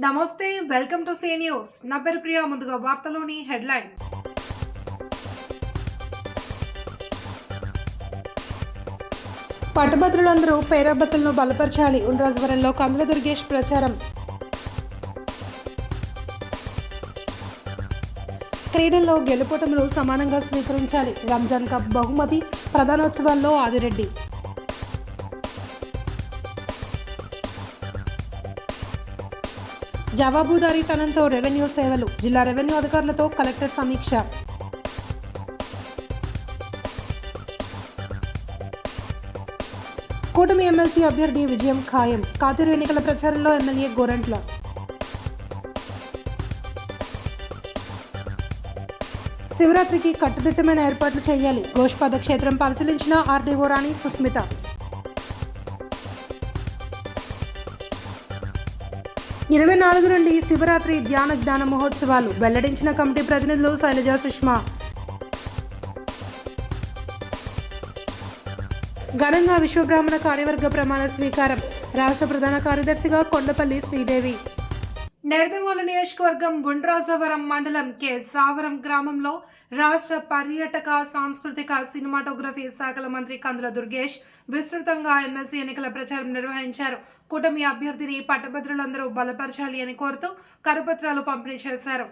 నమస్తే, welcome to see news. నా పేరు ప్రియా. ముందుగా వార్తలోని హెడ్లైన్. పట్టభద్రులందరూ పేరాబత్తులను బలపరచాలి. ఉండ్రాజవరంలో కందుల దుర్గేష్ ప్రచారం. క్రీడల్లో గెలుపోటములు సమానంగా స్వీకరించాలి. రంజాన్ కప్ బహుమతి ప్రధానోత్సవాల్లో ఆదిరెడ్డి. జవాబుదారీతనంతో రెవెన్యూ సేవలు. జిల్లా రెవెన్యూ అధికారులతో కలెక్టర్ సమీక్ష. కూటమి ఎమ్మెల్సీ అభ్యర్థి విజయం ఖాయం. కాతిరు ఎన్నికల ప్రచారంలో ఎమ్మెల్యే గోరంట్ల. శివరాత్రికి కట్టుదిట్టమైన ఏర్పాట్లు చేయాలి. గోష్పాద క్షేత్రం పరిశీలించిన ఆర్డీఓ రాణి సుస్మిత. 24 నుండి శివరాత్రి ధ్యాన జ్ఞాన మహోత్సవాలు వెల్లడించిన కమిటీ ప్రతినిధులు శైలజ, సుష్మా. ఘనంగా విశ్వబ్రాహ్మణ కార్యవర్గ ప్రమాణ స్వీకారం. రాష్ట్ర ప్రధాన కార్యదర్శిగా కొండపల్లి శ్రీదేవి. నెడదవోలు నియోజకవర్గం ఉండ్రాజవరం మండలం కె సావరం గ్రామంలో రాష్ట్ర పర్యాటక, సాంస్కృతిక, సినిమాటోగ్రఫీ శాఖల మంత్రి కందుల దుర్గేష్ విస్తృతంగా ఎమ్మెల్సీ ఎన్నికల ప్రచారం నిర్వహించారు. కూటమి అభ్యర్థిని పట్టభద్రులందరూ బలపరచాలి అని కోరుతూ కరపత్రాలు పంపిణీ చేశారు.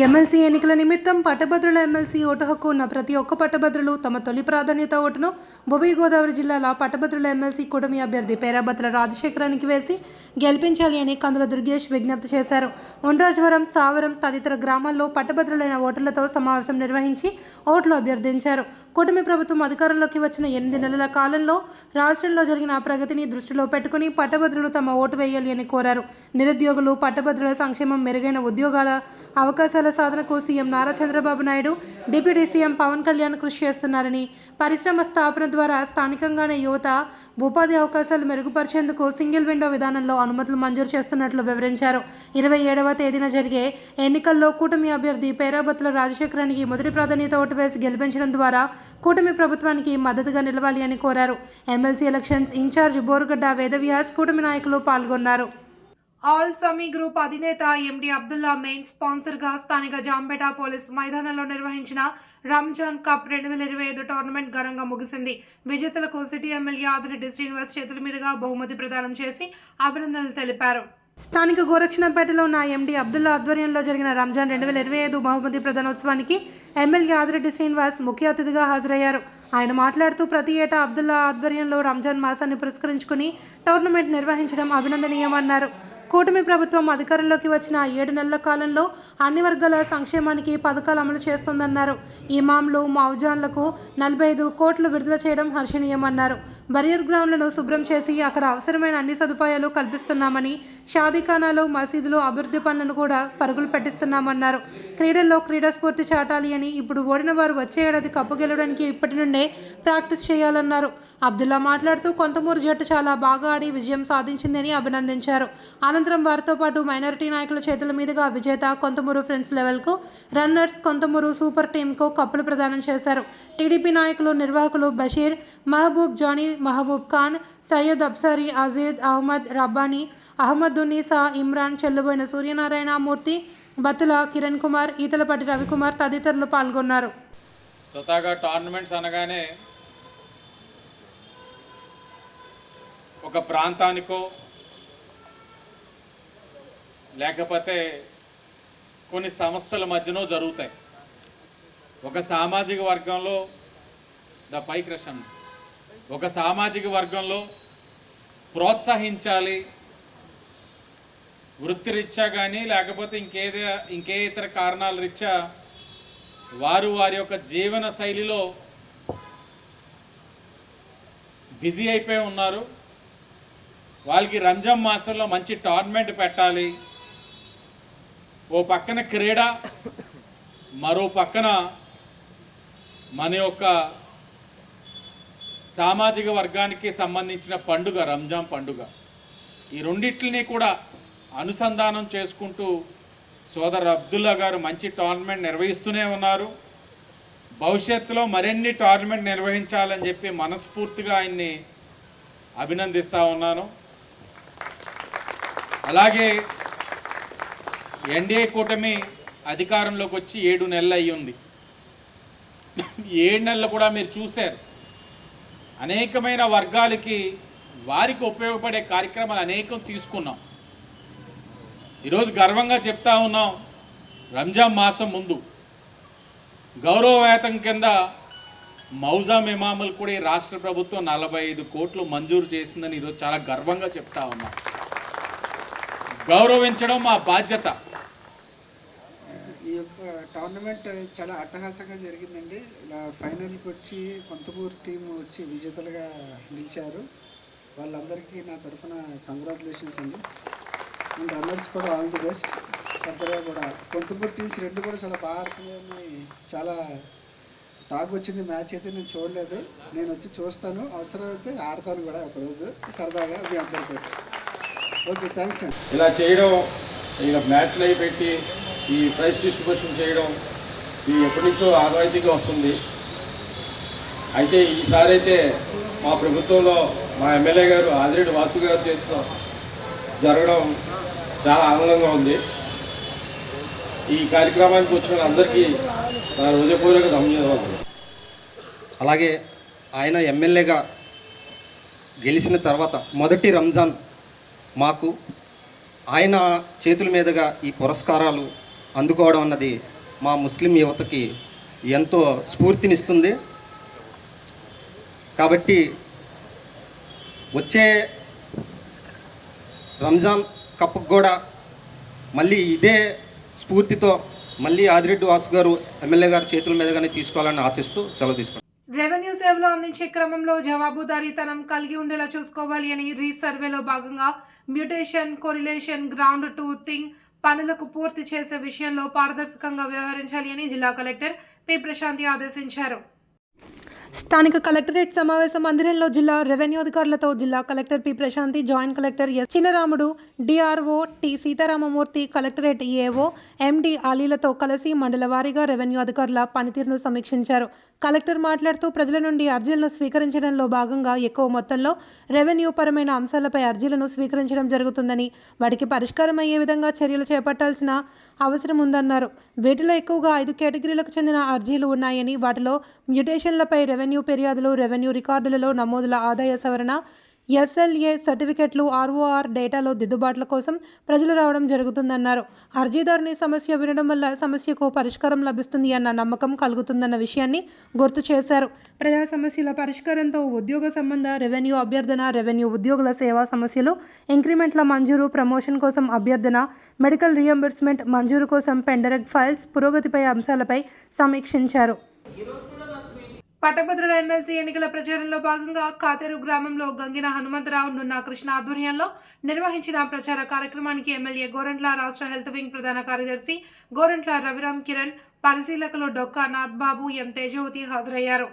ఎమ్మెల్సీ ఎన్నికల నిమిత్తం పట్టభద్రుల ఎమ్మెల్సీ ఓటు హక్కు ఉన్న ప్రతి ఒక్క పట్టభద్రులు తమ తొలి ప్రాధాన్యత ఓటును ఉభయ గోదావరి జిల్లాల పట్టభద్రుల ఎమ్మెల్సీ కూటమి అభ్యర్థి పేరాబత్తుల రాజశేఖరానికి వేసి గెలిపించాలి అని కందుల దుర్గేష్ విజ్ఞప్తి చేశారు. ఉండ్రాజవరం, సావరం తదితర గ్రామాల్లో పట్టభద్రులైన ఓటర్లతో సమావేశం నిర్వహించి ఓట్లు అభ్యర్థించారు. కూటమి ప్రభుత్వం అధికారంలోకి వచ్చిన 8 నెలల కాలంలో రాష్ట్రంలో జరిగిన ప్రగతిని దృష్టిలో పెట్టుకుని పట్టభద్రులు తమ ఓటు వేయాలి అని కోరారు. నిరుద్యోగులు, పట్టభద్రుల సంక్షేమం, మెరుగైన ఉద్యోగాల అవకాశాల సాధనకు CM Nara Chandrababu Naidu, deputy CM Pawan Kalyan కృషి చేస్తున్నారని, పరిశ్రమ స్థాపన ద్వారా స్థానికంగానే యువత ఉపాధి అవకాశాలు మెరుగుపరిచేందుకు సింగిల్ విండో విధానంలో అనుమతులు మంజూరు చేస్తున్నట్లు వివరించారు. 27వ తేదీన జరిగే ఎన్నికల్లో కూటమి అభ్యర్థి పేరాబత్తుల రాజశేఖరానికి మొదటి ప్రాధాన్యత ఓటు వేసి గెలిపించడం ద్వారా కూటమి ప్రభుత్వానికి మద్దతుగా నిలవాలి అని కోరారు. MLC elections incharge Borugadda Vedavyas, కూటమి నాయకులు పాల్గొన్నారు. ఆల్ సమీ గ్రూప్ అధినేత ఎండి అబ్దుల్లా మెయిన్ స్పాన్సర్గా స్థానిక జాంపేట పోలీస్ మైదానంలో నిర్వహించిన రంజాన్ కప్ 2025 టోర్నమెంట్ ఘనంగా ముగిసింది. విజేతలకు సిటీ ఎమ్మెల్యే ఆదిరెడ్డి శ్రీనివాస్ చేతుల మీదుగా బహుమతి ప్రదానం చేసి అభినందనలు తెలిపారు. స్థానిక గోరక్షణపేటలో ఉన్న ఎండి అబ్దుల్లా ఆధ్వర్యంలో జరిగిన రంజాన్ 2025 బహుమతి ప్రదానోత్సవానికి ఎమ్మెల్యే ఆదిరెడ్డి శ్రీనివాస్ ముఖ్య అతిథిగా హాజరయ్యారు. ఆయన మాట్లాడుతూ ప్రతి ఏటా అబ్దుల్లా ఆధ్వర్యంలో రంజాన్ మాసాన్ని పురస్కరించుకుని టోర్నమెంట్ నిర్వహించడం అభినందనీయమన్నారు. కూటమి ప్రభుత్వం అధికారంలోకి వచ్చిన 7 నెలల కాలంలో అన్ని వర్గాల సంక్షేమానికి పథకాలు అమలు చేస్తోందన్నారు. ఇమాంలు, మౌజాన్లకు 45 కోట్లు విడుదల చేయడం హర్షణీయమన్నారు. బరియర్ గ్రౌండ్లను శుభ్రం చేసి అక్కడ అవసరమైన అన్ని సదుపాయాలు కల్పిస్తున్నామని, షాదీఖానాలు, మసీదులు అభివృద్ధి పనులను కూడా పరుగులు పెట్టిస్తున్నామన్నారు. క్రీడల్లో క్రీడా స్ఫూర్తి చాటాలి అని, ఇప్పుడు ఓడిన వారు వచ్చే ఏడాది కప్పు గెలవడానికి ఇప్పటి నుండే ప్రాక్టీస్ చేయాలన్నారు. అబ్దుల్లా మాట్లాడుతూ కొంతమూరు జట్టు చాలా బాగా ఆడి విజయం సాధించిందని అభినందించారు. అనంతరం వారితో పాటు మైనారిటీ నాయకుల చేతుల మీదుగా విజేత కొంతమూరు ఫ్రెండ్స్ లెవెల్కు, రన్నర్స్ కొంతమూరు సూపర్ టీంకు కప్పులు ప్రదానం చేశారు. టీడీపీ నాయకులు, నిర్వాహకులు బషీర్, మహబూబ్, జానీ, మహబూబ్ ఖాన్, సయ్యద్ అబ్సారీ, అజీద్, అహ్మద్ రబ్బానీ, అహ్మదున్నీసా, ఇమ్రాన్, చెల్లుబోయిన సూర్యనారాయణ మూర్తి, బత్తుల కిరణ్ కుమార్, ఈతలపాటి రవికుమార్ తదితరులు పాల్గొన్నారు. స్వతహాగా టోర్నమెంట్స్ అనగానే ఒక ప్రాంతానికో లేకపోతే కొన్ని సంస్థల మధ్యనో జరుగుతాయి. ఒక సామాజిక వర్గంలో ఒక సామాజిక వర్గంలో ప్రోత్సహించాలి, వృత్తిరీత్యా కానీ లేకపోతే ఇంకే ఇతర కారణాల రీత్యా వారి యొక్క జీవన శైలిలో బిజీ అయిపోయి ఉన్నారు. వాళ్ళకి రంజాన్ మాసంలో మంచి టోర్నమెంట్ పెట్టాలి. ఓ పక్కన క్రీడ, మరో పక్కన మన యొక్క సామాజిక వర్గానికి సంబంధించిన పండుగ రంజాన్ పండుగ. ఈ రెండింటిని కూడా అనుసంధానం చేసుకుంటూ సోదరు అబ్దుల్లా గారు మంచి టోర్నమెంట్ నిర్వహిస్తూనే ఉన్నారు. భవిష్యత్తులో మరిన్ని టోర్నమెంట్ నిర్వహించాలని చెప్పి మనస్ఫూర్తిగా ఆయన్ని అభినందిస్తూ ఉన్నాను. అలాగే ఎన్డీఏ కూటమి అధికారంలోకి వచ్చి 7 నెలలు అయ్యి ఉంది. 7 నెలలు కూడా మీరు చూశారు, అనేకమైన వర్గాలకి వారికి ఉపయోగపడే కార్యక్రమాలు అనేకం తీసుకున్నాం. ఈరోజు గర్వంగా చెప్తా ఉన్నాం, రంజాన్ మాసం ముందు గౌరవ వేతనం కింద మౌజాం ఇమాములు కూడా ఈ రాష్ట్ర ప్రభుత్వం 45 కోట్లు మంజూరు చేసిందని ఈరోజు చాలా గర్వంగా చెప్తా ఉన్నాం. గౌరవించడం మా బాధ్యత. ఈ యొక్క టోర్నమెంట్ చాలా అట్టహాసంగా జరిగిందండి. ఇలా ఫైనల్కి వచ్చి కొంతమూరు టీం వచ్చి విజేతలుగా నిలిచారు. వాళ్ళందరికీ నా తరఫున కంగ్రాచులేషన్స్ అండి. అండ్ రన్నర్స్ కూడా ఆల్ ది బెస్ట్. ఫర్దర్గా కూడా కొంతమూరు టీమ్స్ 2 కూడా చాలా బాగా ఆడుతున్నాయని చాలా టాక్ వచ్చింది. మ్యాచ్ అయితే నేను చూడలేదు, నేను వచ్చి చూస్తాను, అవసరమైతే ఆడతాను కూడా ఒకరోజు సరదాగా మీ అందరితో. ఓకే, థ్యాంక్స్ అండి. ఇలా చేయడం, ఇలా మ్యాచ్లు అవి పెట్టి ఈ ప్రైజ్ డిస్ట్రిబ్యూషన్ చేయడం ఇది ఎప్పటి నుంచో ఆనవాయితీగా వస్తుంది. అయితే ఈసారి అయితే మా ప్రభుత్వంలో మా ఎమ్మెల్యే గారు ఆదిరెడ్డి వాసు గారి చేతితో జరగడం చాలా ఆనందంగా ఉంది. ఈ కార్యక్రమానికి వచ్చిన అందరికీ నా హృదయపూర్వక ధన్యవాదాలు. అలాగే ఆయన ఎమ్మెల్యేగా గెలిచిన తర్వాత మొదటి రంజాన్ మాకు ఆయన చేతుల మీదుగా ఈ పురస్కారాలు అందుకోవడం అన్నది మా ముస్లిం యువతకి ఎంతో స్ఫూర్తినిస్తుంది. కాబట్టి వచ్చే రంజాన్ కప్కు కూడా మళ్ళీ ఇదే స్ఫూర్తితో మళ్ళీ ఆదిరెడ్డి వాసు గారు ఎమ్మెల్యే గారి చేతుల మీదుగానే తీసుకోవాలని ఆశిస్తూ సెలవు తీసుకుంటాం. రెవెన్యూ సేవలు అందించే క్రమంలో జవాబుదారీతనం కలిగి ఉండేలా చూసుకోవాలి అని రీసర్వేలో భాగంగా మ్యూటేషన్, కొరిలేషన్, గ్రౌండ్ ట్రూతింగ్ పనులకు పూర్తి చేసే విషయంలో పారదర్శకంగా వ్యవహరించాలి అని జిల్లా కలెక్టర్ పి ప్రశాంతి ఆదేశించారు. స్థానిక కలెక్టరేట్ సమావేశ మందిరంలో జిల్లా రెవెన్యూ అధికారులతో జిల్లా collector P Prashanti, joint collector S Chinnaramudu, DRO T Sitaramamurthy, collectorate AO MD అలీలతో కలిసి మండల వారీగా రెవెన్యూ అధికారుల పనితీరును సమీక్షించారు. కలెక్టర్ మాట్లాడుతూ ప్రజల నుండి అర్జీలను స్వీకరించడంలో భాగంగా ఎక్కువ మొత్తంలో రెవెన్యూ పరమైన అంశాలపై అర్జీలను స్వీకరించడం జరుగుతుందని, వాటికి పరిష్కారం అయ్యే విధంగా చర్యలు చేపట్టాల్సిన అవసరం ఉందన్నారు. వీటిలో ఎక్కువగా 5 కేటగిరీలకు చెందిన అర్జీలు ఉన్నాయని, వాటిలో మ్యూటేషన్లపై రెవెన్యూ ఫిర్యాదులు, రెవెన్యూ రికార్డులలో నమోదుల ఆదాయ సవరణ, ఎస్ఎల్ఏ సర్టిఫికెట్లు, ఆర్ఓఆర్ డేటాలో దిద్దుబాట్ల కోసం ప్రజలు రావడం జరుగుతుందన్నారు. అర్జీదారుని సమస్య వినడం వల్ల సమస్యకు పరిష్కారం లభిస్తుంది అన్న నమ్మకం కలుగుతుందన్న విషయాన్ని గుర్తు చేశారు. ప్రజా సమస్యల పరిష్కారంతో ఉద్యోగ సంబంధ, రెవెన్యూ అభ్యర్థన, రెవెన్యూ ఉద్యోగుల సేవా సమస్యలు, ఇంక్రిమెంట్ల మంజూరు, ప్రమోషన్ కోసం అభ్యర్థన, మెడికల్ రియంబర్స్మెంట్ మంజూరు కోసం పెండరెగ్ ఫైల్స్ పురోగతిపై అంశాలపై సమీక్షించారు. పట్టభద్రుల ఎమ్మెల్సీ ఎన్నికల ప్రచారంలో భాగంగా కాతేరు గ్రామంలో గంగిన హనుమంతరావు, నున్నా కృష్ణ ఆధ్వర్యంలో నిర్వహించిన ప్రచార కార్యక్రమానికి ఎమ్మెల్యే గోరంట్ల, రాష్ట్ర హెల్త్ వింగ్ ప్రధాన కార్యదర్శి గోరంట్ల రవిరామ్ కిరణ్, పరిశీలకులు డొక్కా నాథ్బాబు, ఎం తేజవతి హాజరయ్యారు.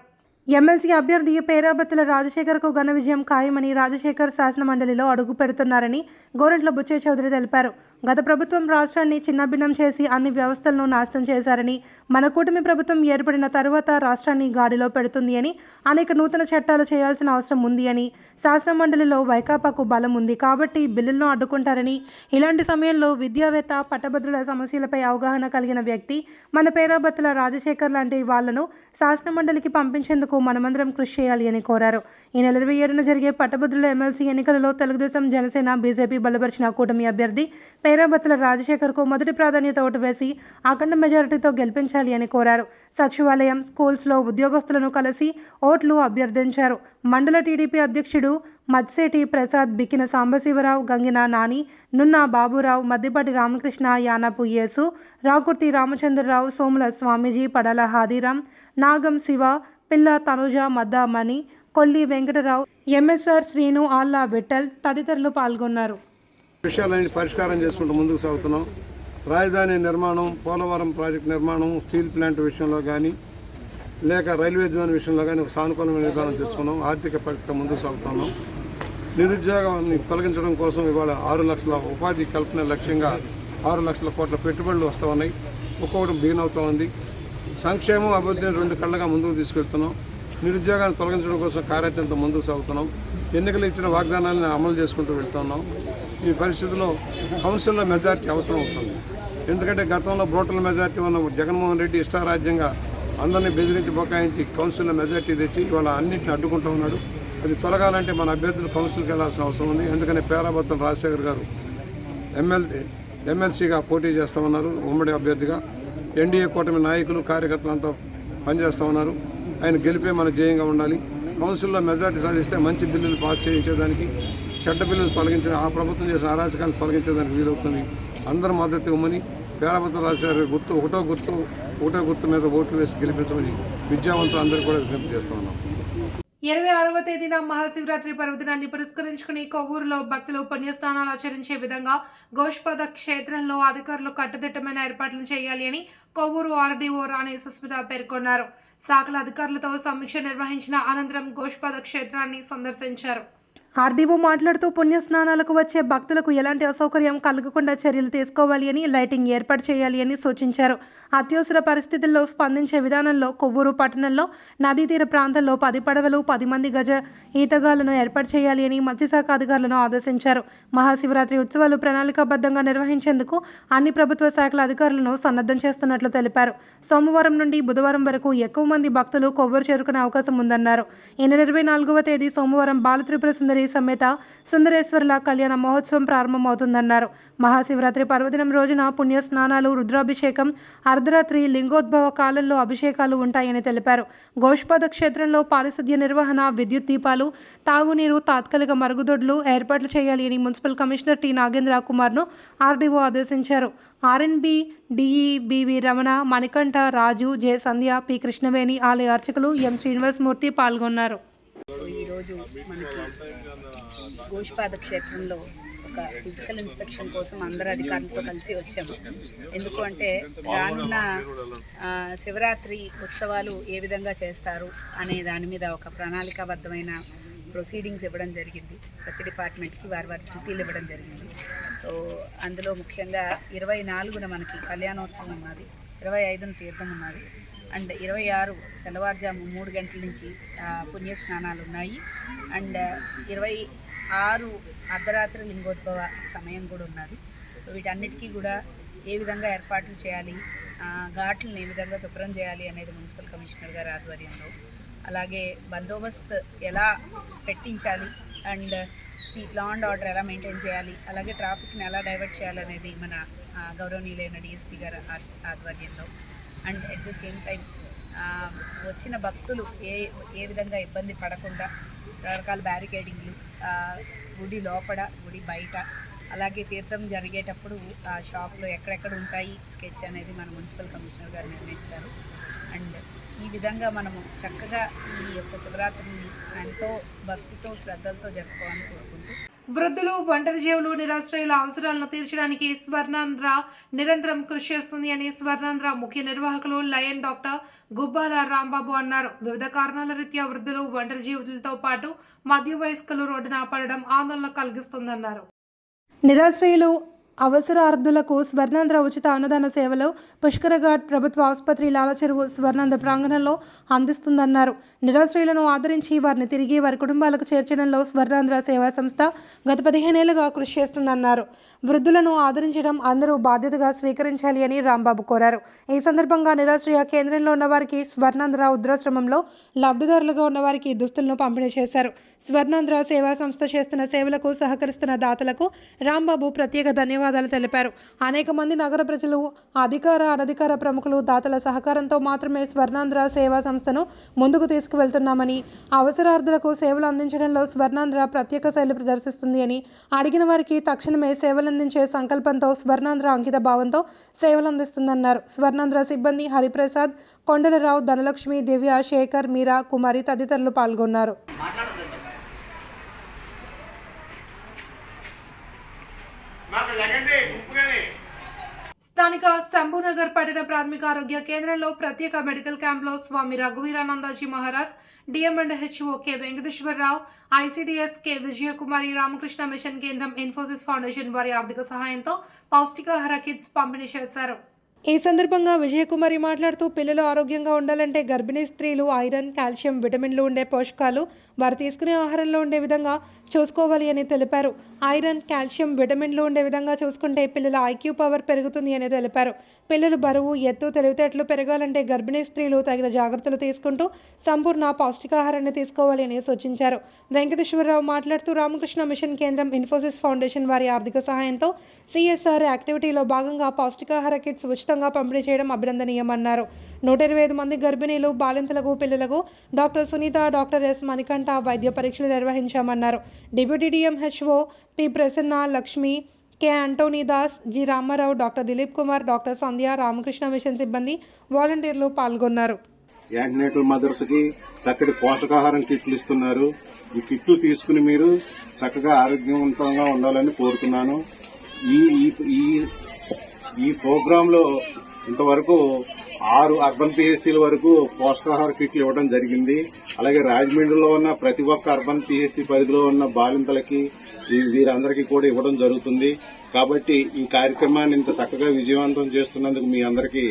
ఎమ్మెల్సీ అభ్యర్థి పేరాబత్తుల రాజశేఖర్కు ఘన విజయం ఖాయమని, రాజశేఖర్ శాసనమండలిలో అడుగు పెడుతున్నారని గోరంట్ల బుచ్చయ్య చౌదరి తెలిపారు. గత ప్రభుత్వం రాష్ట్రాన్ని చిన్నభిన్నం చేసి అన్ని వ్యవస్థలను నాశనం చేశారని, మన కూటమి ప్రభుత్వం ఏర్పడిన తరువాత రాష్ట్రాన్ని గాడిలో పెడుతుంది అని, అనేక నూతన చట్టాలు చేయాల్సిన అవసరం ఉంది అని, శాసనమండలిలో వైకాపాకు బలం ఉంది కాబట్టి బిల్లులను అడ్డుకుంటారని, ఇలాంటి సమయంలో విద్యావేత్త, పట్టభద్రుల సమస్యలపై అవగాహన కలిగిన వ్యక్తి మన పేరాబత్తుల రాజశేఖర్ లాంటి వాళ్లను శాసనమండలికి పంపించేందుకు మనమందరం కృషి చేయాలి అని కోరారు. ఈ నెల 27న జరిగే పట్టభద్రుల ఎమ్మెల్సీ ఎన్నికలలో తెలుగుదేశం, జనసేన, బీజేపీ బలపరిచిన కూటమి అభ్యర్థి పేరాబత్తుల రాజశేఖర్కు మొదటి ప్రాధాన్యత ఓటు వేసి అఖండ మెజారిటీతో గెలిపించాలి అని కోరారు. సచివాలయం, స్కూల్స్లో ఉద్యోగస్తులను కలిసి ఓట్లు అభ్యర్థించారు. మండల టీడీపీ అధ్యక్షుడు మత్సేటి ప్రసాద్, బిక్కిన సాంబశివరావు, గంగిన నాని, నున్నా బాబురావు, మద్దిపాటి రామకృష్ణ, యానపు యేసు, రాకుర్తి రామచంద్రరావు, సోముల స్వామీజీ, పడాల హాదీరాం, నాగం శివ, పిల్ల తనుజ, మద్దామణి, కొల్లి వెంకటరావు, ఎంఎస్ఆర్ శ్రీను, ఆల్లా విఠల్ తదితరులు పాల్గొన్నారు. విషయాలన్నీ పరిష్కారం చేసుకుంటూ ముందుకు సాగుతున్నాం. రాజధాని నిర్మాణం, పోలవరం ప్రాజెక్టు నిర్మాణం, స్టీల్ ప్లాంట్ విషయంలో కానీ లేక రైల్వే జోన్ విషయంలో కానీ ఒక సానుకూలమైన విధానం తెచ్చుకున్నాం. ఆర్థిక పరిస్థితి ముందుకు సాగుతున్నాం. నిరుద్యోగాన్ని తొలగించడం కోసం ఇవాళ 6 లక్షల ఉపాధి కల్పన లక్ష్యంగా 6 లక్షల కోట్ల పెట్టుబడులు వస్తూ ఉన్నాయి. ఒక్కొక్కటి బిగిన్ అవుతూ ఉంది. సంక్షేమం, అభివృద్ధిని 2 కళ్ళగా ముందుకు తీసుకెళ్తున్నాం. నిరుద్యోగాన్ని తొలగించడం కోసం కార్యాచరణతో ముందుకు సాగుతున్నాం. ఎన్నికలు ఇచ్చిన వాగ్దానాలను అమలు చేసుకుంటూ వెళ్తున్నాం. ఈ పరిస్థితిలో కౌన్సిల్లో మెజార్టీ అవసరం అవుతుంది. ఎందుకంటే గతంలో బ్రోటల్ మెజార్టీ ఉన్న జగన్మోహన్ రెడ్డి ఇష్టారాజ్యంగా అందరినీ బెదిరించి బొకాయించి కౌన్సిల్లో మెజార్టీ తెచ్చి ఇవాళ అన్నింటిని అడ్డుకుంటూ ఉన్నాడు. అది తొలగాలంటే మన అభ్యర్థులు కౌన్సిల్కి వెళ్లాల్సిన అవసరం ఉంది. ఎందుకంటే పేరాబత్తుల రాజశేఖర్ గారు ఎమ్మెల్సీగా పోటీ చేస్తూ ఉన్నారు. ఉమ్మడి అభ్యర్థిగా ఎన్డీఏ కూటమి నాయకులు కార్యకర్తలంతా పనిచేస్తూ ఉన్నారు. ఆయన గెలిపే మన ధ్యేయంగా ఉండాలి. కౌన్సిల్లో మెజార్టీ సాధిస్తే మంచి బిల్లులు పాస్ చేయించేదానికి, చెడ్డ బిల్లులు తొలగించే ఆ ప్రభుత్వం చేసిన అరాచకాన్ని తొలగించేదానికి వీలవుతుంది. అందరూ మద్దతు ఇవ్వమని పేరాబత్తుల రాజశేఖర్ గుర్తు ఒకటో గుర్తు మీద ఓట్లు వేసి గెలిపించమని విద్యావంతులు అందరూ కూడా విజ్ఞప్తి చేస్తూ ఉన్నాం. 26వ తేదీన మహాశివరాత్రి పర్వదినాన్ని పురస్కరించుకుని కొవ్వూరులో భక్తులు పుణ్యస్నానాలు ఆచరించే విధంగా గోష్పద క్షేత్రంలో అధికారులు కట్టుదిట్టమైన ఏర్పాట్లు చేయాలి అని కొవ్వూరు ఆర్డీఓ రాణి సుస్మిత పేర్కొన్నారు. శాఖల అధికారులతో సమీక్ష నిర్వహించిన అనంతరం గోష్పద క్షేత్రాన్ని సందర్శించారు. ఆర్డీఓ మాట్లాడుతూ పుణ్యస్నానాలకు వచ్చే భక్తులకు ఎలాంటి అసౌకర్యం కలగకుండా చర్యలు తీసుకోవాలి అని, లైటింగ్ ఏర్పాటు చేయాలి అని సూచించారు. అత్యవసర పరిస్థితుల్లో స్పందించే విధానంలో కొవ్వూరు పట్టణంలో నదీ తీర ప్రాంతాల్లో 10 పడవలు 10 మంది గజ ఈతగాళ్లను ఏర్పాటు చేయాలి అని మత్స్యశాఖ అధికారులను ఆదేశించారు. మహాశివరాత్రి ఉత్సవాలు ప్రణాళికాబద్ధంగా నిర్వహించేందుకు అన్ని ప్రభుత్వ శాఖల అధికారులను సన్నద్ధం చేస్తున్నట్లు తెలిపారు. సోమవారం నుండి బుధవారం వరకు ఎక్కువ మంది భక్తులు కొవ్వూరు చేరుకునే అవకాశం ఉందన్నారు. ఈ నెల 24వ తేదీ సోమవారం బాలత్రిపుర సుందరి సమేత సుందరేశ్వరుల కళ్యాణ మహోత్సవం ప్రారంభమవుతుందన్నారు. మహాశివరాత్రి పర్వదినం రోజున పుణ్య స్నానాలు, రుద్రాభిషేకం, అర్ధరాత్రి లింగోద్భవ కాలంలో అభిషేకాలు ఉంటాయని తెలిపారు. గోష్పద క్షేత్రంలో పారిశుద్ధ్య నిర్వహణ, విద్యుత్ దీపాలు, తాగునీరు, తాత్కాలిక మరుగుదొడ్లు ఏర్పాట్లు చేయాలి అని మున్సిపల్ కమిషనర్ టి నాగేంద్ర కుమార్ను ఆర్డీఓ ఆదేశించారు. R and B DE BV Ramana, Manikanta, Raju, J Sandhya, P Krishnaveni, ఆలయ అర్చకులు ఎం శ్రీనివాసమూర్తి పాల్గొన్నారు. ఈరోజు మనకి గోష్పాద క్షేత్రంలో ఒక ఫిజికల్ ఇన్స్పెక్షన్ కోసం అందరు అధికారులతో కలిసి వచ్చాము. ఎందుకు అంటే రానున్న శివరాత్రి ఉత్సవాలు ఏ విధంగా చేస్తారు అనే దాని మీద ఒక ప్రణాళికాబద్ధమైన ప్రొసీడింగ్స్ ఇవ్వడం జరిగింది. ప్రతి డిపార్ట్మెంట్కి వారి డ్యూటీలు ఇవ్వడం జరిగింది. సో అందులో ముఖ్యంగా 24న మనకి కళ్యాణోత్సవం ఉన్నది, 25న తీర్థం ఉన్నది, అండ్ 26 తెల్లవారుజాము 3 గంటల నుంచి పుణ్యస్నానాలు ఉన్నాయి. అండ్ 26 అర్ధరాత్రి లింగోద్భవ సమయం కూడా ఉన్నది. సో వీటన్నిటికీ కూడా ఏ విధంగా ఏర్పాట్లు చేయాలి, ఘాట్లను ఏ విధంగా శుభ్రం చేయాలి అనేది మున్సిపల్ కమిషనర్ గారి ఆధ్వర్యంలో, అలాగే బందోబస్తు ఎలా పెట్టించాలి అండ్ లా అండ్ ఆర్డర్ ఎలా మెయింటైన్ చేయాలి, అలాగే ట్రాఫిక్ని ఎలా డైవర్ట్ చేయాలి అనేది మన గౌరవనీయులైన డిఎస్పీ గారి ఆధ్వర్యంలో, and at the same time వచ్చిన భక్తులు ఏ విధంగా ఇబ్బంది పడకుండా రకరకాల బ్యారికేడింగ్లు గుడి లోపల, గుడి బయట, అలాగే తీర్థం జరిగేటప్పుడు ఆ షాప్లో ఎక్కడెక్కడ ఉంటాయి స్కెచ్ అనేది మన మున్సిపల్ కమిషనర్ గారు నిర్ణయిస్తారు. అండ్ ఈ విధంగా మనము చక్కగా ఈ యొక్క శివరాత్రిని ఎంతో భక్తితో శ్రద్ధలతో జరుపుకోవాలని కోరుకుంటూ, వృద్ధులు, ఒంటరి జీవులు, నిరాశ్రయుల అవసరాలను తీర్చడానికి స్వర్ణాంధ్ర నిరంతరం కృషి చేస్తుంది అని స్వర్ణాంధ్ర ముఖ్య నిర్వాహకులు లయన్ డాక్టర్ గుబ్బాల రాంబాబు అన్నారు. వివిధ కారణాల రీత్యా వృద్ధులు, ఒంటరి జీవులతో పాటు మధ్య వయస్కులు రోడ్డున పడడం ఆందోళన కలిగిస్తుందన్నారు. నిరాశ్రయులు, అవసరార్థులకు స్వర్ణాంధ్ర ఉచిత అన్నదాన సేవలు పుష్కరఘాట్ ప్రభుత్వ ఆసుపత్రి, లాలచెరువు, స్వర్ణాంధ్ర ప్రాంగణంలో అందిస్తుందన్నారు. నిరాశ్రయులను ఆదరించి వారిని తిరిగి వారి కుటుంబాలకు చేర్చడంలో స్వర్ణాంధ్ర సేవా సంస్థ గత 15 ఏళ్లుగా కృషి చేస్తుందన్నారు. వృద్ధులను ఆదరించడం అందరూ బాధ్యతగా స్వీకరించాలి అని రాంబాబు కోరారు. ఈ సందర్భంగా నిరాశ్రయ కేంద్రంలో ఉన్నవారికి, స్వర్ణాంధ్ర వృద్ధాశ్రమంలో లబ్ధిదారులుగా ఉన్నవారికి దుస్తులను పంపిణీ చేశారు. స్వర్ణాంధ్ర సేవా సంస్థ చేస్తున్న సేవలకు సహకరిస్తున్న దాతలకు రాంబాబు ప్రత్యేక ధన్యవాదాలు తెలిపారు. అనేక మంది నగర ప్రజలు, అధికార, అనధికార ప్రముఖులు దాతల సహకారంతో మాత్రమే స్వర్ణాంధ్ర సేవా సంస్థను ముందుకు తీసుకువెళ్తున్నామని, అవసరార్థులకు సేవలు అందించడంలో స్వర్ణాంధ్ర ప్రత్యేక శైలి ప్రదర్శిస్తుంది అని, అడిగిన వారికి తక్షణమే సేవలందించే సంకల్పంతో స్వర్ణాంధ్ర అంకిత భావంతో సేవలు అందిస్తుందన్నారు. స్వర్ణాంధ్ర సిబ్బంది హరిప్రసాద్, కొండలరావు, ధనలక్ష్మి, దివ్య, శేఖర్, మీరా, కుమారి తదితరులు పాల్గొన్నారు. స్థానిక శంభునగర్ పట్టణ ప్రాథమిక ఆరోగ్య కేంద్రంలో ప్రత్యేక మెడికల్ క్యాంప్లో Swami Raghuveeranandaji Maharaj, DM and HO K Venkateswararao, ICDS K Vijayakumari, Ramakrishna mission కేంద్రం, ఇన్ఫోసిస్ ఫౌండేషన్ వారి ఆర్థిక సహాయంతో పౌష్టికాహార కిట్స్ పంపిణీ చేశారు. ఈ సందర్భంగా విజయకుమారి మాట్లాడుతూ పిల్లలు ఆరోగ్యంగా ఉండాలంటే గర్భిణీ స్త్రీలు ఐరన్, కాల్షియం, విటమిన్లు ఉండే పోషకాలు వారు తీసుకునే ఆహారంలో ఉండే విధంగా చూసుకోవాలి అని తెలిపారు. ఐరన్, కాల్షియం, విటమిన్లు ఉండే విధంగా చూసుకుంటే పిల్లల ఐక్యూ పవర్ పెరుగుతుంది అని తెలిపారు. పిల్లలు బరువు, ఎత్తు, తెలివితేటలు పెరగాలంటే గర్భిణీ స్త్రీలు తగిన జాగ్రత్తలు తీసుకుంటూ సంపూర్ణ పౌష్టికాహారాన్ని తీసుకోవాలి అని సూచించారు. వెంకటేశ్వరరావు మాట్లాడుతూ రామకృష్ణ మిషన్ కేంద్రం, ఇన్ఫోసిస్ ఫౌండేషన్ వారి ఆర్థిక సహాయంతో CSR యాక్టివిటీలో భాగంగా పౌష్టికాహార కిట్స్ ఉచితంగా పంపిణీ చేయడం అభినందనీయమన్నారు. 125 మంది గర్భిణీలు, బాలింతలకు, పిల్లలకు doctor Sunitha, doctor S Manikanta వైద్య పరీక్షలు నిర్వహించామన్నారు. Deputy DMHO P Prasanna, Lakshmi, K Antonydas, G Ramarao, doctor Dilip Kumar, doctor Sandhya, Ramakrishna mission సిబ్బంది, వాలంటీర్లు పాల్గొన్నారు. యాంటీనేటల్ మదర్స్కి చక్కటి పోషకాహారం కిట్లు ఇస్తున్నారు. ఈ కిట్లు తీసుకుని మీరు చక్కగా ఆరోగ్యవంతంగా ఉండాలని కోరుతున్నాను. ఈ ప్రోగ్రాంలో ఇంతవరకు 6 అర్బన్ PSCల వరకు పోషకాహార కిట్లు ఇవ్వడం జరిగింది. అలాగే రాజమండ్రిలో ఉన్న ప్రతి ఒక్క అర్బన్ PSC పరిధిలో ఉన్న బాలింతలకి వీరందరికీ కూడా ఇవ్వడం జరుగుతుంది. కాబట్టి ఈ కార్యక్రమాన్ని ఇంత చక్కగా విజయవంతం చేస్తున్నందుకు మీ అందరికీ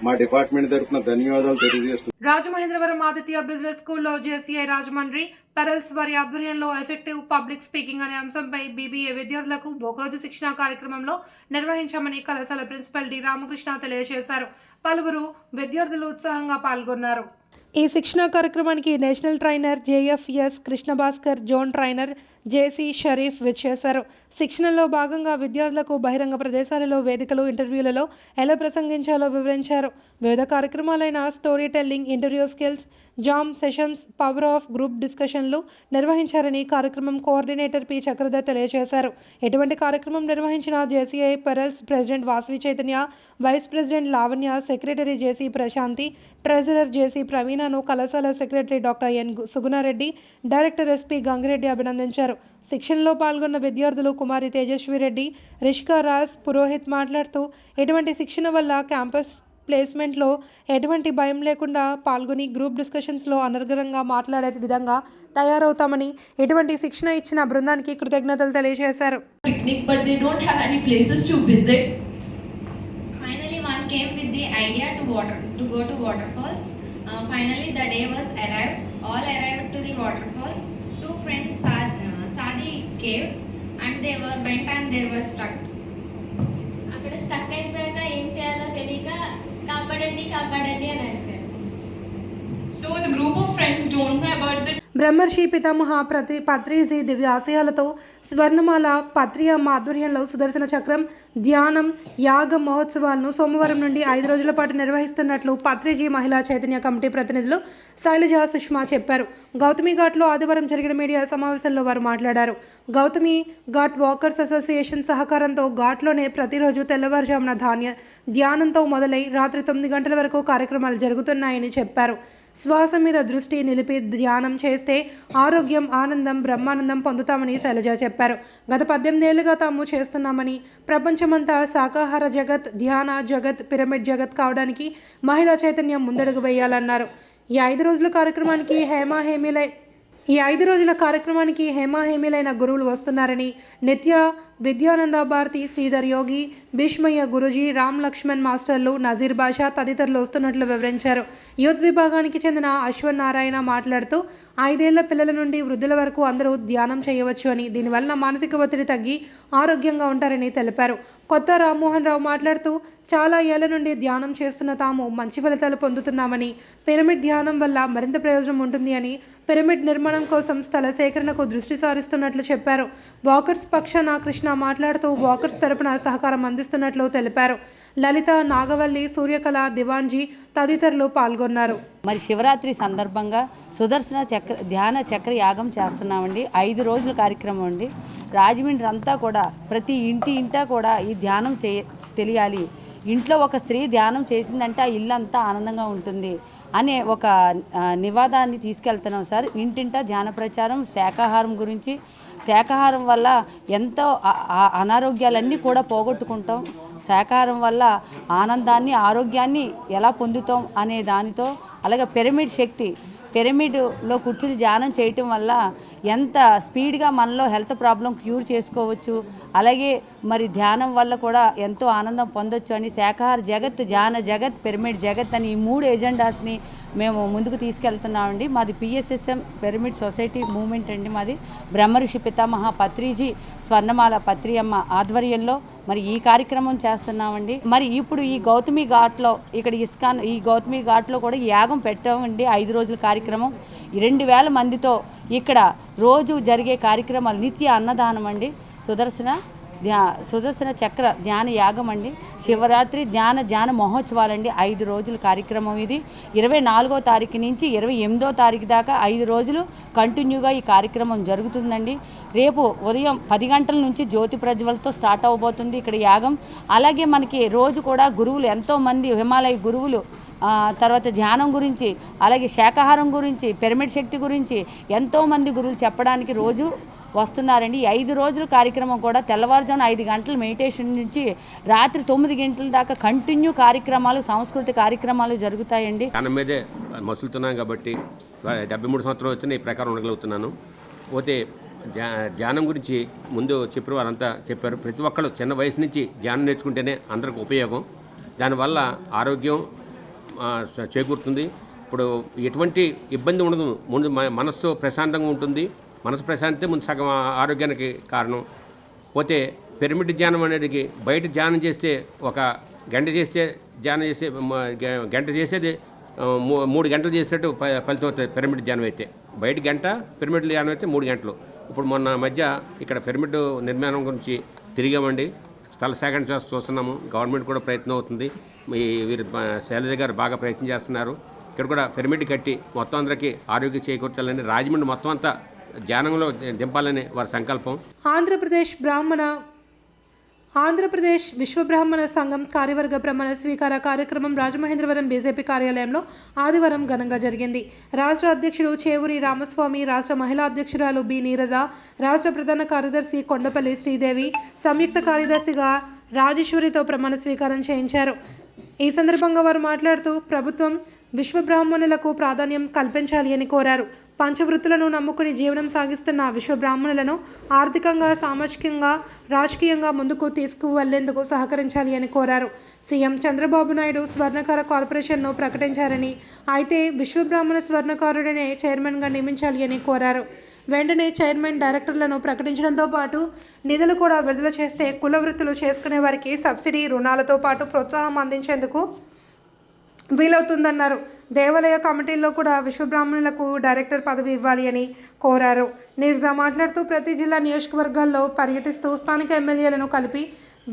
మా డిపార్ట్మెంట్ తరఫున ధన్యవాదాలు తెలియజేస్తున్నాను. రాజమహేంద్రవరం ఆదిత్య బిజినెస్ స్కూల్లో JCI రాజమండ్రి పెరల్స్ వారి ఆధ్వర్యంలో ఎఫెక్టివ్ పబ్లిక్ స్పీకింగ్ అనే అంశంపై BBA విద్యార్థులకు ఒకరోజు శిక్షణ కార్యక్రమంలో నిర్వహించామని కళాశాల ప్రిన్సిపల్ డి రామకృష్ణ తెలియజేశారు. పలువురు విద్యార్థులు ఉత్సాహంగా పాల్గొన్నారు. ఈ శిక్షణ కార్యక్రమానికి national trainer JFS Krishna Bhaskar, zone trainer JC Sharif విచ్చేశారు. శిక్షణలో భాగంగా విద్యార్థులకు బహిరంగ ప్రదేశాలలో, వేదికలు, ఇంటర్వ్యూలలో ఎలా ప్రసంగించాలో వివరించారు. వివిధ కార్యక్రమాలైన story telling, interview skills, jam sessions, power of group డిస్కషన్లు నిర్వహించారని కార్యక్రమం కోఆర్డినేటర్ P చక్రధర్ తెలియజేశారు. ఎటువంటి కార్యక్రమం నిర్వహించిన JCI pearls president Vasavi Chaitanya, vice president Lavanya, secretary JC Prashanti, treasurer JC ప్రవీణను కళాశాల secretary doctor N Sugunareddy, director SP Gangireddy అభినందించారు. శిక్షణలో పాల్గొన్న విద్యార్థులు కుమారి తేజస్వి రెడ్డి, రిషికా రాజ్, పురోహిత్ మాట్లాడుతూ ఇటువంటి శిక్షణ వల్ల క్యాంపస్ ప్లేస్మెంట్లో ఎటువంటి భయం లేకుండా పాల్గొని గ్రూప్ డిస్కషన్స్లో అనర్గళంగా మాట్లాడే విధంగా తయారవుతామని, ఇటువంటి శిక్షణ ఇచ్చిన బృందానికి కృతజ్ఞతలు తెలియజేశారు. Picnic, but they don't have any places to visit. Finally, one came with the idea to go to waterfalls. Finally, the day was arrived. All arrived to the waterfalls. Two friends saw the caves and they went and they were stuck. అక్కడ stuck అయిపోయాక ఏం చేయాలో తెలియక కాపాడండి కాపాడండి అని అరిశారు. So the group of friends don't know about the బ్రహ్మర్షి పితామహ పత్రిజీ దివ్య ఆశయాలతో స్వర్ణమాల పత్రియమ్మ ఆధ్వర్యంలో సుదర్శన చక్రం, ధ్యానం, యాగ మహోత్సవాలను సోమవారం నుండి 5 రోజుల పాటు నిర్వహిస్తున్నట్లు పత్రిజీ మహిళా చైతన్య కమిటీ ప్రతినిధులు శైలజ, సుష్మా చెప్పారు. గౌతమి ఘాట్లో ఆదివారం జరిగిన మీడియా సమావేశంలో వారు మాట్లాడారు. గౌతమి ఘాట్ వాకర్స్ అసోసియేషన్ సహకారంతో ఘాట్లోనే ప్రతిరోజు తెల్లవారుజామున ధ్యానంతో మొదలై రాత్రి 9 గంటల వరకు కార్యక్రమాలు జరుగుతున్నాయని చెప్పారు. శ్వాస మీద దృష్టి నిలిపి ధ్యానం చేస్తే ఆరోగ్యం, ఆనందం, బ్రహ్మానందం పొందుతామని శైలజ చెప్పారు. గత 18 ఏళ్లుగా తాము చేస్తున్నామని, ప్రపంచమంతా శాకాహార జగత్, ధ్యాన జగత్, పిరమిడ్ జగత్ కావడానికి మహిళా చైతన్యం ముందడుగు వేయాలన్నారు. ఈ 5 రోజుల కార్యక్రమానికి హేమాహేమిలైన గురువులు వస్తున్నారని, నిత్య విద్యానంద భారతి, శ్రీధర్ యోగి, భీష్మయ్య గురుజీ, రామ్ లక్ష్మణ్ మాస్టర్లు, నజీర్ బాషా తదితరులు వస్తున్నట్లు వివరించారు. యూత్ విభాగానికి చెందిన అశ్వన్ నారాయణ మాట్లాడుతూ 5 ఏళ్ల పిల్లల నుండి వృద్ధుల వరకు అందరూ ధ్యానం చేయవచ్చు అని, దీనివల్ల మానసిక ఒత్తిడి తగ్గి ఆరోగ్యంగా ఉంటారని తెలిపారు. కొత్త రామ్మోహన్ రావు మాట్లాడుతూ చాలా ఏళ్ల నుండి ధ్యానం చేస్తున్న తాము మంచి ఫలితాలు పొందుతున్నామని, పిరమిడ్ ధ్యానం వల్ల మరింత ప్రయోజనం ఉంటుంది అని, పిరమిడ్ నిర్మాణం కోసం స్థల సేకరణకు దృష్టి సారిస్తున్నట్లు చెప్పారు. వాకర్స్ పక్షాన కృష్ణ మాట్లాడుతూ వాకర్స్ తరపున సహకారం అందిస్తున్నట్లు తెలిపారు. లలిత, నాగవల్లి, సూర్యకళ, దివాన్జీ తదితరులు పాల్గొన్నారు. మరి శివరాత్రి సందర్భంగా సుదర్శన ధ్యాన చక్ర యాగం చేస్తున్నామండి. 5 రోజుల కార్యక్రమం అండి. రాజమండ్రి అంతా కూడా ప్రతి ఇంటా కూడా ఈ ధ్యానం తెలియాలి. ఇంట్లో ఒక స్త్రీ ధ్యానం చేసిందంటే ఆ ఇల్లంతా ఆనందంగా ఉంటుంది అనే ఒక నివాదాన్ని తీసుకెళ్తున్నాం సార్. ఇంటింటా ధ్యాన ప్రచారం, శాకాహారం గురించి, శాకాహారం వల్ల ఎంతో అనారోగ్యాలన్నీ కూడా పోగొట్టుకుంటాం, శాకాహారం వల్ల ఆనందాన్ని, ఆరోగ్యాన్ని ఎలా పొందుతాం అనే దానితో, అలాగే పిరమిడ్ శక్తి పిరమిడ్లో కూర్చుని ధ్యానం చేయటం వల్ల ఎంత స్పీడ్గా మనలో హెల్త్ ప్రాబ్లం క్యూర్ చేసుకోవచ్చు, అలాగే మరి ధ్యానం వల్ల కూడా ఎంతో ఆనందం పొందొచ్చు అని శాకాహార జగత్, ధ్యాన జగత్, పిరమిడ్ జగత్ అని ఈ 3 ఎజెండాస్ని మేము ముందుకు తీసుకెళ్తున్నామండి. మాది PSSM పిరమిడ్ సొసైటీ మూమెంట్ అండి. మాది బ్రహ్మర్షి పితామహ పత్రిజీ స్వర్ణమాల పత్రియమ్మ ఆధ్వర్యంలో మరి ఈ కార్యక్రమం చేస్తున్నామండి. మరి ఇప్పుడు ఈ గౌతమి ఘాట్లో ఇక్కడ ఇస్కాన్ ఈ గౌతమి ఘాట్లో కూడా యాగం పెట్టామండి. 5 రోజుల కార్యక్రమం 2000 మందితో ఇక్కడ రోజు జరిగే కార్యక్రమాలు నిత్య అన్నదానం అండి. సుదర్శన చక్ర ధ్యాన యాగం అండి. శివరాత్రి ధ్యాన మహోత్సవాలండి. 5 రోజుల కార్యక్రమం ఇది. 24వ తారీఖు నుంచి 28వ తారీఖు దాకా 5 రోజులు కంటిన్యూగా ఈ కార్యక్రమం జరుగుతుందండి. రేపు ఉదయం 10 గంటల నుంచి జ్యోతి ప్రజ్వలతో స్టార్ట్ అవబోతుంది ఇక్కడ యాగం. అలాగే మనకి రోజు కూడా గురువులు ఎంతోమంది హిమాలయ గురువులు తర్వాత ధ్యానం గురించి, అలాగే శాకాహారం గురించి, పిరమిడ్ శక్తి గురించి ఎంతోమంది గురువులు చెప్పడానికి రోజు వస్తున్నారండి. 5 రోజుల కార్యక్రమం కూడా తెల్లవారుజామున 5 గంటల మెడిటేషన్ నుంచి రాత్రి 9 గంటల దాకా కంటిన్యూ కార్యక్రమాలు, సాంస్కృతిక కార్యక్రమాలు జరుగుతాయండి. ధ్యానం మీదే మసులుతున్నాను కాబట్టి 73 సంవత్సరాలు వచ్చిన ఈ ప్రకారం ఉండగలుగుతున్నాను. పోతే ధ్యానం గురించి ముందు చెప్పిన వారంతా చెప్పారు. ప్రతి ఒక్కళ్ళు చిన్న వయసు నుంచి ధ్యానం నేర్చుకుంటేనే అందరికి ఉపయోగం. దానివల్ల ఆరోగ్యం చేకూరుతుంది. ఇప్పుడు ఎటువంటి ఇబ్బంది ఉండదు. ముందు మనస్సు ప్రశాంతంగా ఉంటుంది. మనసు ప్రశాంతే ముందు సగం ఆరోగ్యానికి కారణం. పోతే పిరమిడ్ ధ్యానం అనేది బయట ధ్యానం చేస్తే 1 గంట చేస్తే ధ్యానం చేసే గంట చేసేది 3 గంటలు చేసినట్టు ఫలితం అవుతుంది. పిరమిడ్ ధ్యానం అయితే బయట గంట, పిరమిడ్ ధ్యానం అయితే 3 గంటలు. ఇప్పుడు మొన్న మధ్య ఇక్కడ పిరమిడ్ నిర్మాణం గురించి తిరిగామండి. స్థల సేకరణ చూస్తున్నాము. గవర్నమెంట్ కూడా ప్రయత్నం అవుతుంది. వీరు శైలజ గారు బాగా ప్రయత్నం చేస్తున్నారు. ఇక్కడ కూడా పిరమిడ్ కట్టి మొత్తం అందరికీ ఆరోగ్యం చేకూర్చాలని, రాజమండ్రి మొత్తం అంతా ధ్యానంలో దింపాలని వారి సంకల్పం. ఆంధ్రప్రదేశ్ విశ్వబ్రాహ్మణ సంఘం కార్యవర్గ ప్రమాణ స్వీకార కార్యక్రమం రాజమహేంద్రవరం బీజేపీ కార్యాలయంలో ఆదివారం ఘనంగా జరిగింది. రాష్ట్ర అధ్యక్షుడు చేవూరి రామస్వామి, రాష్ట్ర మహిళా అధ్యక్షురాలు బి నీరజ, రాష్ట్ర ప్రధాన కార్యదర్శి కొండపల్లి శ్రీదేవి, సంయుక్త కార్యదర్శిగా రాజేశ్వరితో ప్రమాణ స్వీకారం చేయించారు. ఈ సందర్భంగా వారు మాట్లాడుతూ ప్రభుత్వం విశ్వబ్రాహ్మణులకు ప్రాధాన్యం కల్పించాలి అని కోరారు. పంచవృత్తులను నమ్ముకుని జీవనం సాగిస్తున్న విశ్వబ్రాహ్మణులను ఆర్థికంగా, సామాజికంగా, రాజకీయంగా ముందుకు తీసుకువెళ్లేందుకు సహకరించాలి అని కోరారు. సీఎం చంద్రబాబు నాయుడు స్వర్ణకార కార్పొరేషన్ను ప్రకటించారని, అయితే విశ్వబ్రాహ్మణ స్వర్ణకారుడినే చైర్మన్గా నియమించాలి అని కోరారు. వెంటనే చైర్మన్, డైరెక్టర్లను ప్రకటించడంతో పాటు నిధులు కూడా విడుదల చేస్తే కుల వృత్తులు చేసుకునే వారికి సబ్సిడీ, రుణాలతో పాటు ప్రోత్సాహం అందించేందుకు వీలవుతుందన్నారు. దేవాలయ కమిటీల్లో కూడా విశ్వబ్రాహ్మణులకు డైరెక్టర్ పదవి ఇవ్వాలి అని కోరారు. నీరజ మాట్లాడుతూ ప్రతి జిల్లా నియోజకవర్గాల్లో పర్యటిస్తూ స్థానిక ఎమ్మెల్యేలను కలిపి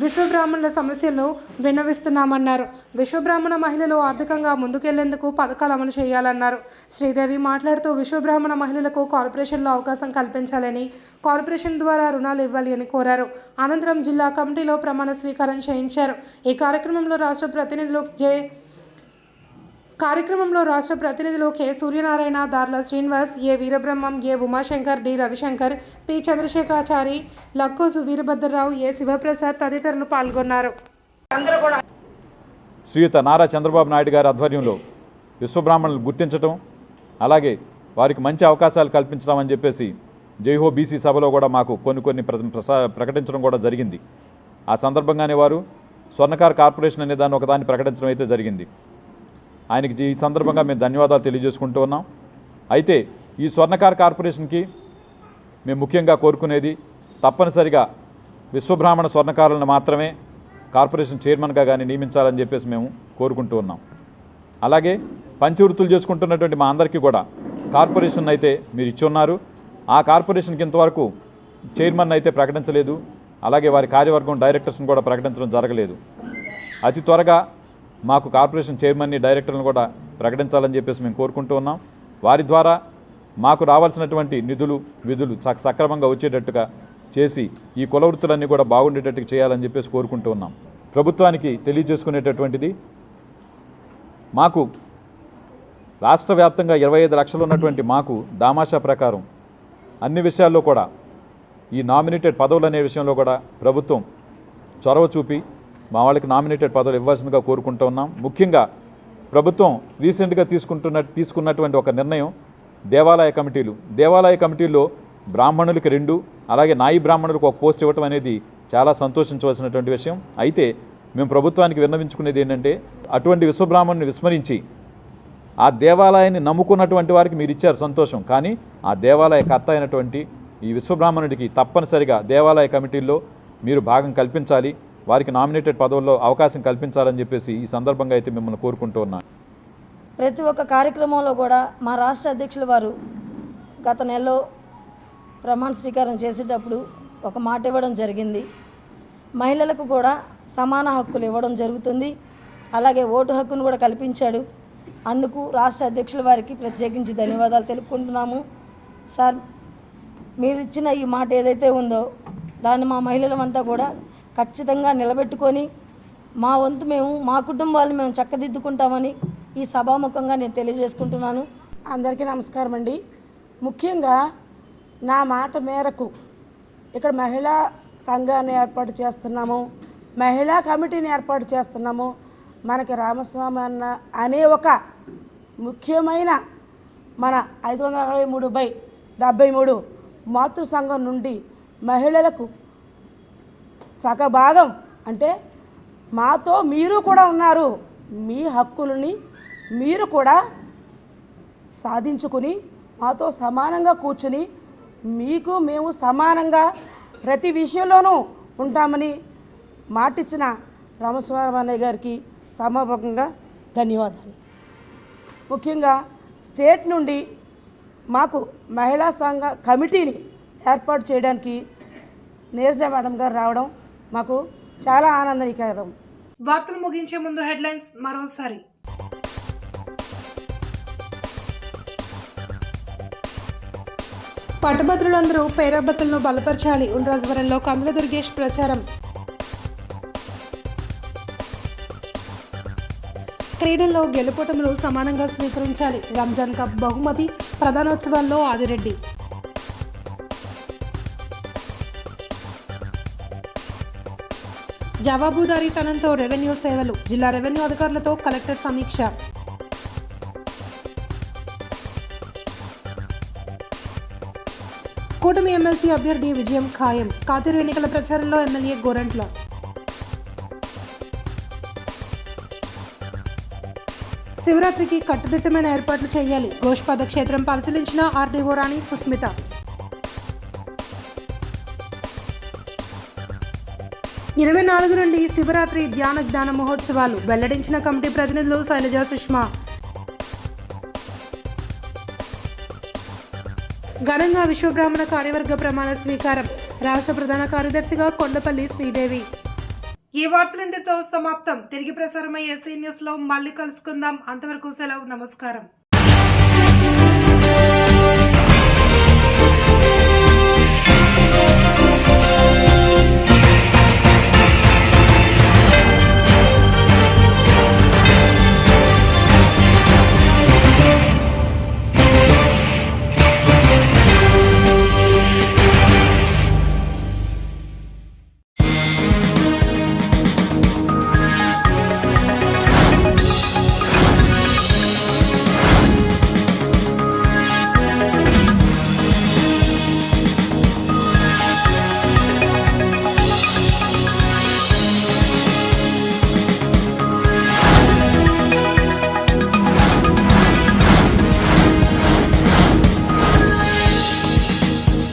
విశ్వబ్రాహ్మణుల సమస్యలను విన్నవిస్తున్నామన్నారు. విశ్వబ్రాహ్మణ మహిళలు ఆర్థికంగా ముందుకెళ్లేందుకు పథకాలు అమలు చేయాలన్నారు. శ్రీదేవి మాట్లాడుతూ విశ్వబ్రాహ్మణ మహిళలకు కార్పొరేషన్లో అవకాశం కల్పించాలని, కార్పొరేషన్ ద్వారా రుణాలు ఇవ్వాలి అని కోరారు. అనంతరం జిల్లా కమిటీలో ప్రమాణ స్వీకారం చేయించారు. ఈ కార్యక్రమంలో రాష్ట్ర ప్రతినిధులు కె సూర్యనారాయణ, దార్ల శ్రీనివాస్, ఏ వీరబ్రహ్మం, ఏ ఉమాశంకర్, డి రవిశంకర్, పి చంద్రశేఖరాచారి, లక్కోసు వీరభద్రరావు, ఏ శివప్రసాద్ తదితరులు పాల్గొన్నారు. శ్రీయుత నారా చంద్రబాబు నాయుడు గారి ఆధ్వర్యంలో విశ్వబ్రాహ్మణులు గుర్తించడం, అలాగే వారికి మంచి అవకాశాలు కల్పించడం అని చెప్పేసి జైహో బీసీ సభలో కూడా మాకు కొన్ని ప్రకటించడం కూడా జరిగింది. ఆ సందర్భంగానే వారు స్వర్ణకార కార్పొరేషన్ అనే దాన్ని ఒకదాన్ని ప్రకటించడం అయితే జరిగింది. ఆయనకి ఈ సందర్భంగా మేము ధన్యవాదాలు తెలియజేసుకుంటూ ఉన్నాం. అయితే ఈ స్వర్ణకార కార్పొరేషన్కి మేము ముఖ్యంగా కోరుకునేది తప్పనిసరిగా విశ్వబ్రాహ్మణ స్వర్ణకారులను మాత్రమే కార్పొరేషన్ చైర్మన్గా కానీ నియమించాలని చెప్పేసి మేము కోరుకుంటూ ఉన్నాం. అలాగే పంచవృత్తులు చేసుకుంటున్నటువంటి మా అందరికీ కూడా కార్పొరేషన్ అయితే మీరు ఇచ్చి ఉన్నారు. ఆ కార్పొరేషన్కి ఇంతవరకు చైర్మన్ అయితే ప్రకటించలేదు. అలాగే వారి కార్యవర్గం డైరెక్టర్స్ని కూడా ప్రకటించడం జరగలేదు. అతి త్వరగా మాకు కార్పొరేషన్ చైర్మన్ని, డైరెక్టర్లను కూడా ప్రకటించాలని చెప్పేసి మేము కోరుకుంటూ ఉన్నాం. వారి ద్వారా మాకు రావాల్సినటువంటి నిధులు, విధులు సక్రమంగా వచ్చేటట్టుగా చేసి ఈ కుల వృత్తులన్నీ కూడా బాగుండేటట్టుగా చేయాలని చెప్పేసి కోరుకుంటూ ఉన్నాం. ప్రభుత్వానికి తెలియజేసుకునేటటువంటిది, మాకు రాష్ట్ర వ్యాప్తంగా 25 లక్షలు ఉన్నటువంటి మాకు దామాషా ప్రకారం అన్ని విషయాల్లో కూడా ఈ నామినేటెడ్ పదవులు అనే విషయంలో కూడా ప్రభుత్వం చొరవ చూపి మా వాళ్ళకి నామినేటెడ్ పదవులు ఇవ్వాల్సిందిగా కోరుకుంటూ ఉన్నాం. ముఖ్యంగా ప్రభుత్వం రీసెంట్గా తీసుకున్నటువంటి ఒక నిర్ణయం దేవాలయ కమిటీల్లో బ్రాహ్మణులకి 2 అలాగే నాయి బ్రాహ్మణులకు 1 పోస్ట్ ఇవ్వటం అనేది చాలా సంతోషించవలసినటువంటి విషయం. అయితే మేము ప్రభుత్వానికి విన్నవించుకునేది ఏంటంటే అటువంటి విశ్వబ్రాహ్మణుని విస్మరించి ఆ దేవాలయాన్ని నమ్ముకున్నటువంటి వారికి మీరు ఇచ్చారు సంతోషం, కానీ ఆ దేవాలయ కర్త అయినటువంటి ఈ విశ్వబ్రాహ్మణుడికి తప్పనిసరిగా దేవాలయ కమిటీల్లో మీరు భాగం కల్పించాలి, వారికి నామినేటెడ్ పదవుల్లో అవకాశం కల్పించాలని చెప్పేసి ఈ సందర్భంగా అయితే మిమ్మల్ని కోరుకుంటూ ఉన్నాను. ప్రతి ఒక్క కార్యక్రమంలో కూడా మా రాష్ట్ర అధ్యక్షుల వారు గత నెలలో ప్రమాణ స్వీకారం చేసేటప్పుడు ఒక మాట ఇవ్వడం జరిగింది. మహిళలకు కూడా సమాన హక్కులు ఇవ్వడం జరుగుతుంది, అలాగే ఓటు హక్కును కూడా కల్పించాడు. అందుకు రాష్ట్ర అధ్యక్షుల వారికి ప్రత్యేకించి ధన్యవాదాలు తెలుపుకుంటున్నాము. సార్, మీరు ఇచ్చిన ఈ మాట ఏదైతే ఉందో దాన్ని మా మహిళలమంతా కూడా ఖచ్చితంగా నిలబెట్టుకొని మా వంతు మా కుటుంబాలను మేము చక్కదిద్దుకుంటామని ఈ సభాముఖంగా నేను తెలియజేసుకుంటున్నాను. అందరికీ నమస్కారం అండి. ముఖ్యంగా నా మాట మేరకు ఇక్కడ మహిళా సంఘాన్ని ఏర్పాటు చేస్తున్నాము, మహిళా కమిటీని ఏర్పాటు చేస్తున్నాము. మనకి రామస్వామి అన్న అనే ఒక ముఖ్యమైన మన 563/73 మాతృ సంఘం నుండి మహిళలకు సగభాగం అంటే మాతో మీరు కూడా ఉన్నారు, మీ హక్కులని మీరు కూడా సాధించుకుని మాతో సమానంగా కూర్చుని మీకు మేము సమానంగా ప్రతి విషయంలోనూ ఉంటామని మాటిచ్చిన రామస్వామి అన్నయ్య గారికి సమాపకంగా ధన్యవాదాలు. ముఖ్యంగా స్టేట్ నుండి మాకు మహిళా సంఘ కమిటీని ఏర్పాటు చేయడానికి నీరజ మేడం గారు రావడం మాకు చాలా ఆనందకరం. వార్తలు ముగించే ముందు హెడ్లైన్స్ మరోసారి. పట్టభద్రులందరూ పేరాబత్తులను బలపరచాలి, ఉండ్రాజవరంలో కందుల దుర్గేష్ ప్రచారం. క్రీడల్లో గెలుపోటములు సమానంగా స్వీకరించాలి, రంజాన్ కప్ బహుమతి ప్రధానోత్సవాల్లో ఆదిరెడ్డి. జవాబుదారీతనంతో రెవెన్యూ సేవలు, జిల్లా రెవెన్యూ అధికారులతో కలెక్టర్ సమీక్ష. కూటమి ఎమ్మెల్సీ అభ్యర్థి విజయం ఖాయం, కాతిరు ఎన్నికల ప్రచారంలో ఎమ్మెల్యే గోరంట్ల. శివరాత్రికి కట్టుదిట్టమైన ఏర్పాట్లు చేయాలి, గోష్పాద క్షేత్రం పరిశీలించిన ఆర్డీఓ రాణి సుస్మిత. ఇరవై 24 నుండి శివరాత్రి ధ్యాన జ్ఞాన మహోత్సవాలు, వెల్లడించిన కమిటీ ప్రతినిధులు శైలజ, సుష్మా. ఘనంగా విశ్వబ్రాహ్మణ కార్యవర్గ ప్రమాణ స్వీకారం, రాష్ట్ర ప్రధాన కార్యదర్శిగా కొండపల్లి శ్రీదేవి. ఈ వార్తలు ఇంతటితో సమాప్తం. తిరిగి ప్రసారమయ్యే సీ న్యూస్ లో మళ్ళీ కలుసుకుందాం. అంతవరకు సెలవు, నమస్కారం.